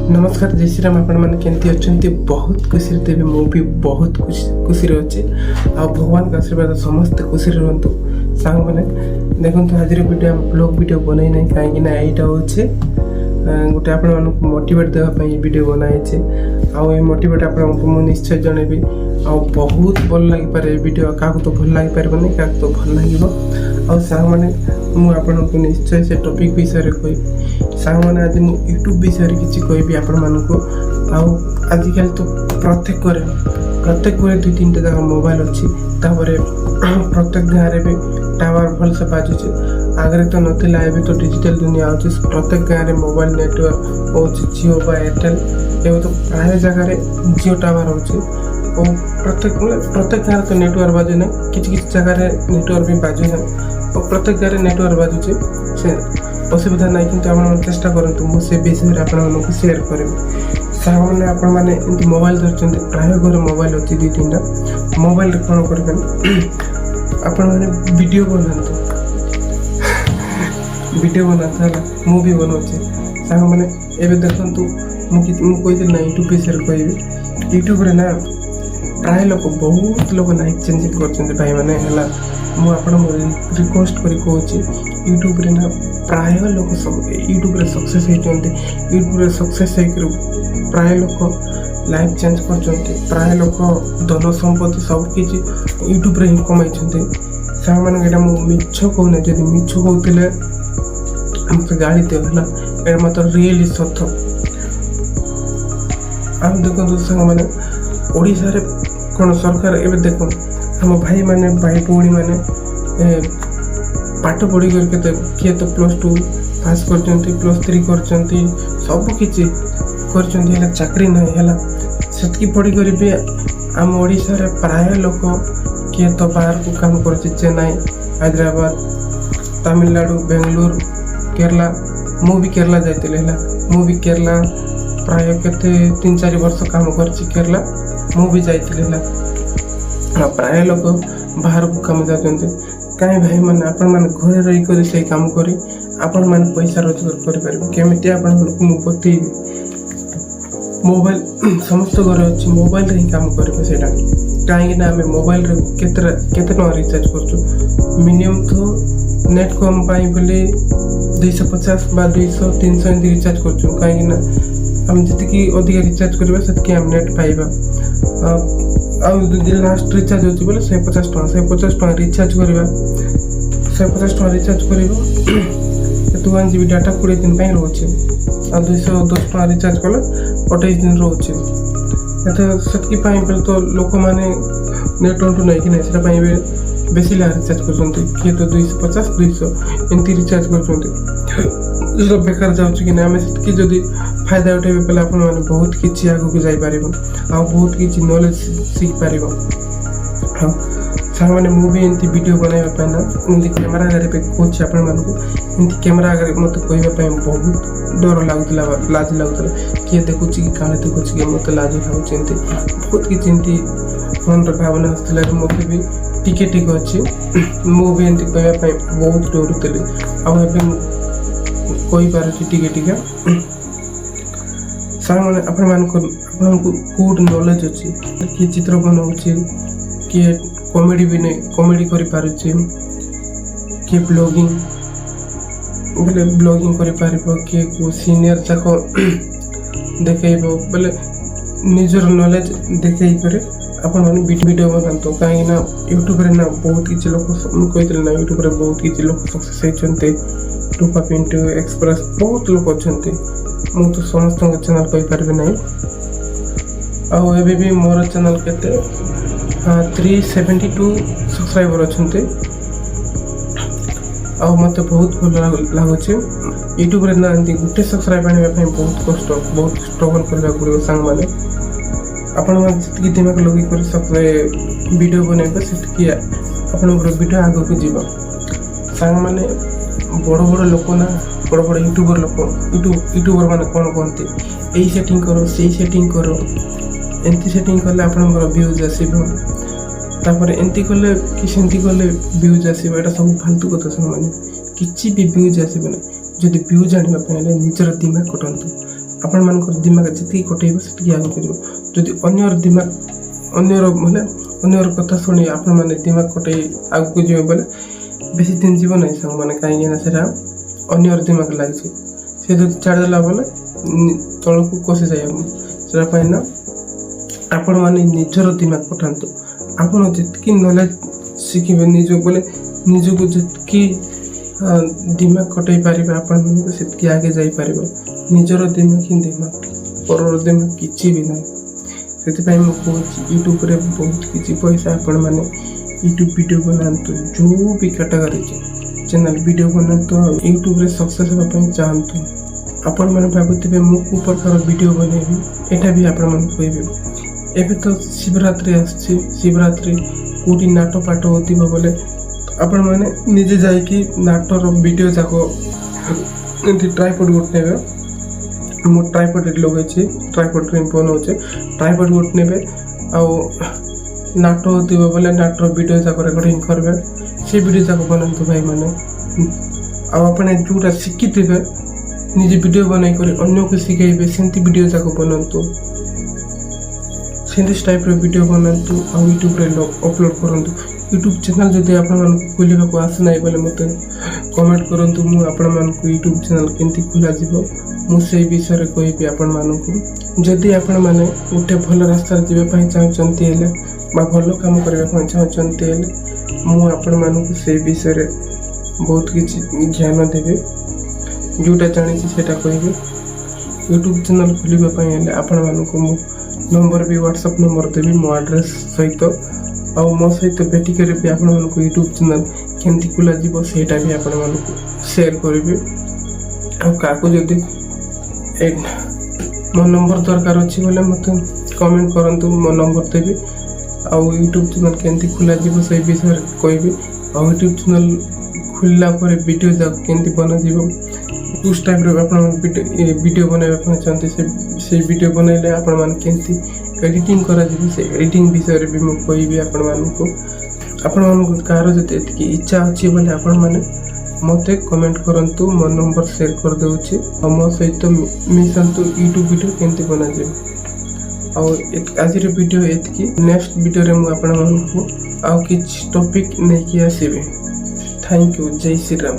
नमस्कार जय श्री राम आपण मैंने केमती अच्छा बहुत खुशी थे भी बहुत खुशी अच्छे आ भगवान का आशीर्वाद समस्त खुशी रुहतु सांग मैंने देखो आज वीडियो ब्लॉग वीडियो बनई ना कहीं यहाँ हूँ गोटे आपण मोटिवेट देवाई वीडियो बनाई आई मोटिवेट आपको निश्चय जनइबी आ बहुत भल लगे वीडियो क्या तो भल लग पारे क्या तो भल लगे आ सांग मैंने मुझे निश्चय से टॉपिक विषय कह सांग मैंने आज मुझे यूट्यूब विषय किसी कहबी आपण मानक आजिकल तो प्रत्येक घरे दुई तीन टा मोबाइल अच्छी प्रत्येक गाँव भी टावर भल से बाजुचे आगे तो नाला एवं तो डिजिटल दुनिया अच्छे प्रत्येक गाँव में मोबाइल नेटवर्क हो जिओ बा एयरटेल एवं तो प्राय जगह जिओ टावर हो प्रत्येक गाँव तो नेटवर्क बाजू ना किसी जगह नेटवर्क भी बाजू ना और प्रत्येक गाँव नेटवर्क बाजुचे से असुविधा ना कि चेष्टा करूँ मुझे विषय आपको सेयार करें सांग मैंने आपण मैंने मोबाइल धरते प्राय घर मोबाइल अच्छी दुई तीन टा मोबाइल कौन करें आपण मैंने वीडियो बनाते मुझे बनाऊे सांग मैंने एवं देखु मुझे ना यूट्यूब विषय कह यूट्यूब ना प्राय लोक बहुत लोग लाइक चेंज कर भाई मैंने मुझे रिक्वेस्ट कर कहूँ यूट्यूब रे ना प्राय लोग यूट्यूब रे सक्सेस होती यूट्यूब रे सक्सेस प्राय लोग लाइफ चेंज कर प्राय लोग धन संपत्ति सबकि यूट्यूब रे ही कमाई सांग मैंने मिछ कहूना जब मिछ कहते हमसे गाड़ी देला ये मतलब रियली सत आम देखो सांग मैंने ओडिशा रे कौन सरकार एवं देख हम भाई मैंने भाई भौणी मैंने पाठ पढ़ी करके किए तो +2 पास कर +3 कर सबकि कर चाकरी ना है से पढ़ी कर भी आम ओडिशा रे प्राय लोक किए तो बाहर को काम कर चेन्नई हैदराबाद तमिलनाडु बेंगलुरु केरला मु भी केरला जाइए मु भी केरला प्राय के 3-4 वर्ष काम कर केरला मु भी जाइए प्राय लोग बाहर को काम जाते कहीं भाई मैंने आपण मैंने घरे रही कर से काम करी आपण मैंने पैसा रोजगार करें केमी आपको बतई मोबाइल समस्त घर अच्छी मोबाइल ही काम करेंगे से कहीं आम मोबाइल केते रिचार्ज कर मिनिमम तो नेट कम पाई बोले 250 बा 200-300 एमती रिचार्ज कर कहीं आम जी अधिक रिचार्ज करवा से आम नेट पाइबा लास्ट रिचार्ज होती बोले 150 टका रिचार्ज करवा 150 टका रिचार्ज कर 1 GB डाटा 20 दिन रोचे आ 210 टका रिचार्ज कले 28 दिन रोचे से तो लोक मैंने नेट अंटू नहीं कि नहीं बेसी रिचार्ज कर किए तो 250-200 एमती रिचार्ज कर बेकार जाऊँ कि आम से जदि फायदा उठेबे पहले आप बहुत किसी आगे जापर आ बहुत किसी नॉलेज सीख पार हाँ सांग मैंने मुझे एमती वीडियो बनवाई ना एमती कैमेरा आगे कहूँ आपमती कैमेरा आगे मत कहवाई बहुत डर लगुला लाज लगुला किए देखुच कि काले देखुच कि मत लाज लगुच बहुत किसी एमती मन भावना आसाला मत भी टिके टिके अच्छे मुझे एमती कहवाई बहुत डरुली आईपार टिके टिके सांग मैंने आपको कौट नॉलेज अच्छी किए चित्र बनाऊे किए कॉमेडी भी नहीं कॉमेडी कर किए ब्लॉगिंग बोले ब्लॉगिंग कर किए को सीनियर जाक देखेब बोले निजर नॉलेज देखे कर आपण वीडियो बनाते कहीं यूट्यूब रे ना बहुत किसी लोग कहते ना यूट्यूब रे बहुत किसी लोग सक्सेस होते टूपा पिंटू एक्सप्रेस बहुत लोग अच्छा मु तो समस्त चैनल कहीपर ना भी मोर चैनल के 372 सब्सक्राइबर अच्छा मत बहुत भल लगुच यूट्यूब रे ना गोटे सब्सक्राइब आने बहुत कष्ट बहुत स्ट्रगल करने पड़ो सांग मैंने आपड़ी दिमाग लगे कर सब वीडियो बनइबे से आप वीडियो आगे को जीव सांग मैंने बड़ बड़ लोक ना बड़ बड़ यूट्यूबर लोक यूट्यूबर मैंने कौन कहते यही सेटिंग करो से सेटिंग करो एमती सेटिंग कले आप व्यूज आसपर एमती कले कि सेमती कले व्यूज आसो यहाँ सब फालतू कथा सांग मैंने किसी भी व्यूज आसबे ना जदि व्यूज आने निजर दिमाग कटातु ଆପଣମାନଙ୍କର ଦିମାଗ ଯେତିକି କଟେଇବ ସେତିକି ଆଗକୁ ଯିବ। ଯଦି ଅନ୍ୟର କଥା ଶୁଣି ଆପଣମାନେ ଦିମାଗ କଟେଇ ଆଗକୁ ଯିବେ ବୋଲେ ବେଶୀ ଦିନ ଯିବ ନାହିଁ ସାଙ୍ଗମାନେ, କାହିଁକିନା ସେଟା ଅନ୍ୟର ଦିମାଗ ଲାଗିଛି। ସେ ଯଦି ଛାଡ଼ିଦେଲା ବୋଲେ ତଳକୁ କଷି ଯାଇବ। ସେଟା ପାଇଁ ନା ଆପଣମାନେ ନିଜର ଦିମାଗ ପଠାନ୍ତୁ। ଆପଣ ଯେତିକି ନଲେଜ ଶିଖିବେ ନିଜକୁ ଯେତିକି ଦିମାଗ କଟେଇ ପାରିବେ ଆପଣମାନଙ୍କୁ ସେତିକି ଆଗେ ଯାଇପାରିବ। ନିଜର ଦିମାଗ ହିଁ ଦିମାଗ, ପରର ଦିମାଗ କିଛି ବି ନାହିଁ। ସେଥିପାଇଁ ମୁଁ କହୁଛି ୟୁଟ୍ୟୁବରେ ବହୁତ କିଛି ପଇସା ଆପଣମାନେ ୟୁଟ୍ୟୁବ ଭିଡ଼ିଓ ବନାନ୍ତୁ, ଯେଉଁ ବି କାଟାଗୋରୀ ଚ୍ୟାନେଲ ଭିଡ଼ିଓ ବନାନ୍ତୁ ଆଉ ୟୁଟ୍ୟୁବରେ ସକ୍ସେସ୍ ହେବା ପାଇଁ ଚାହାନ୍ତୁ। ଆପଣମାନେ ଭାବୁଥିବେ ମୁଁ କେଉଁ ପ୍ରକାର ଭିଡ଼ିଓ ବନେଇବି, ଏଇଟା ବି ଆପଣମାନଙ୍କୁ କହିବି। ଏବେ ତ ଶିବରାତ୍ରି ଆସୁଛି, ଶିବରାତ୍ରି କେଉଁଠି ନାଟ ପାଠ ହେଉଥିବ ବୋଲେ ଆପଣମାନେ ନିଜେ ଯାଇକି ନାଟର ଭିଡ଼ିଓ ଯାକ ଏମିତି ଟ୍ରାଇପଡ୍ ଗୋଟେ ନେବେ। ମୁଁ ଟ୍ରାଇପଡ୍ ଲଗେଇଛି, ଟ୍ରାଇପଡ୍ରେ ବନାଉଛି। ଟ୍ରାଇପଡ୍ ଗୋଟେ ନେବେ ଆଉ ନାଟ ହେଉଥିବ ବୋଲେ ନାଟର ଭିଡ଼ିଓ ଯାକ ରେକର୍ଡ଼ିଂ କରିବେ। ସେ ଭିଡ଼ିଓ ଯାକ ବନାନ୍ତୁ ଭାଇମାନେ। ଆଉ ଆପଣ ଯେଉଁଟା ଶିଖିଥିବେ ନିଜେ ଭିଡ଼ିଓ ବନେଇକରି ଅନ୍ୟକୁ ଶିଖେଇବେ, ସେମିତି ଭିଡ଼ିଓ ଯାକ ବନାନ୍ତୁ। ସେମିତି ଟାଇପ୍ର ଭିଡ଼ିଓ ବନାନ୍ତୁ ଆଉ ୟୁଟ୍ୟୁବରେ ଅପଲୋଡ଼ କରନ୍ତୁ। ୟୁଟ୍ୟୁବ୍ ଚ୍ୟାନେଲ୍ ଯଦି ଆପଣମାନଙ୍କୁ ଖୋଲିବାକୁ ଆସୁନାହିଁ ବୋଲେ ମୋତେ କମେଣ୍ଟ କରନ୍ତୁ। ମୁଁ ଆପଣମାନଙ୍କୁ ୟୁଟ୍ୟୁବ୍ ଚ୍ୟାନେଲ୍ କେମିତି ଖୋଲାଯିବ ମୁଁ ସେଇ ବିଷୟରେ କହିବି ଆପଣମାନଙ୍କୁ। ଯଦି ଆପଣମାନେ ଗୋଟେ ଭଲ ରାସ୍ତାରେ ଯିବା ପାଇଁ ଚାହୁଁଛନ୍ତି ହେଲେ ବା ଭଲ କାମ କରିବା ପାଇଁ ଚାହୁଁଛନ୍ତି ହେଲେ ମୁଁ ଆପଣମାନଙ୍କୁ ସେଇ ବିଷୟରେ ବହୁତ କିଛି ଜ୍ଞାନ ଦେବି। ଯେଉଁଟା ଜାଣିଛି ସେଇଟା କହିବି। ୟୁଟ୍ୟୁବ୍ ଚ୍ୟାନେଲ୍ ଖୋଲିବା ପାଇଁ ହେଲେ ଆପଣମାନଙ୍କୁ ମୁଁ ନମ୍ବର ବି ହ୍ୱାଟ୍ସଆପ୍ ନମ୍ବର ଦେବି ମୋ ଆଡ୍ରେସ୍ ସହିତ। ଆଉ ମୋ ସହିତ ଭେଟିକରି ବି ଆପଣମାନଙ୍କୁ ୟୁଟ୍ୟୁବ୍ ଚ୍ୟାନେଲ୍ କେମିତି ଖୋଲାଯିବ ସେଇଟା ବି ଆପଣମାନଙ୍କୁ ସେୟାର କରିବି। ଆଉ କାହାକୁ ଯଦି ମୋ ନମ୍ବର ଦରକାର ଅଛି ବୋଲେ ମୋତେ କମେଣ୍ଟ କରନ୍ତୁ, ମୋ ନମ୍ବର ଦେବି। ଆଉ ୟୁଟ୍ୟୁବ୍ ଚ୍ୟାନେଲ୍ କେମିତି ଖୋଲାଯିବ ସେଇ ବିଷୟରେ କହିବି। ଆଉ ୟୁଟ୍ୟୁବ୍ ଚ୍ୟାନେଲ୍ ଖୋଲିଲା ପରେ ଭିଡ଼ିଓ ଯାକ କେମିତି ବନାଯିବ, କେଉଁ ଟାଇପ୍ର ଆପଣ ଭିଡ଼ିଓ ବନାଇବା ପାଇଁ ଚାହାନ୍ତି, ସେଇ ଭିଡ଼ିଓ ବନାଇଲେ ଆପଣମାନେ କେମିତି ଏଡ଼ିଟିଂ କରାଯିବ ସେ ଏଡ଼ିଟିଂ ବିଷୟରେ ବି ମୁଁ କହିବି ଆପଣମାନଙ୍କୁ। ଆପଣମାନଙ୍କୁ କାହାର ଯଦି ଏତିକି ଇଚ୍ଛା ଅଛି ବୋଲେ ଆପଣମାନେ ମୋତେ କମେଣ୍ଟ କରନ୍ତୁ, ମୋ ନମ୍ବର ସେୟାର କରିଦେଉଛି। ଆଉ ମୋ ସହିତ ମିଶନ୍ତୁ ୟୁଟ୍ୟୁବ୍ ଭିଡ଼ିଓ କେମିତି ବନାଯିବ। ଆଉ ଆଜିର ଭିଡ଼ିଓ ଏତିକି। ନେକ୍ସଟ ଭିଡ଼ିଓରେ ମୁଁ ଆପଣମାନଙ୍କୁ ଆଉ କିଛି ଟପିକ୍ ନେଇକି ଆସିବି। Thank you. ଜୟ ଶ୍ରୀରାମ।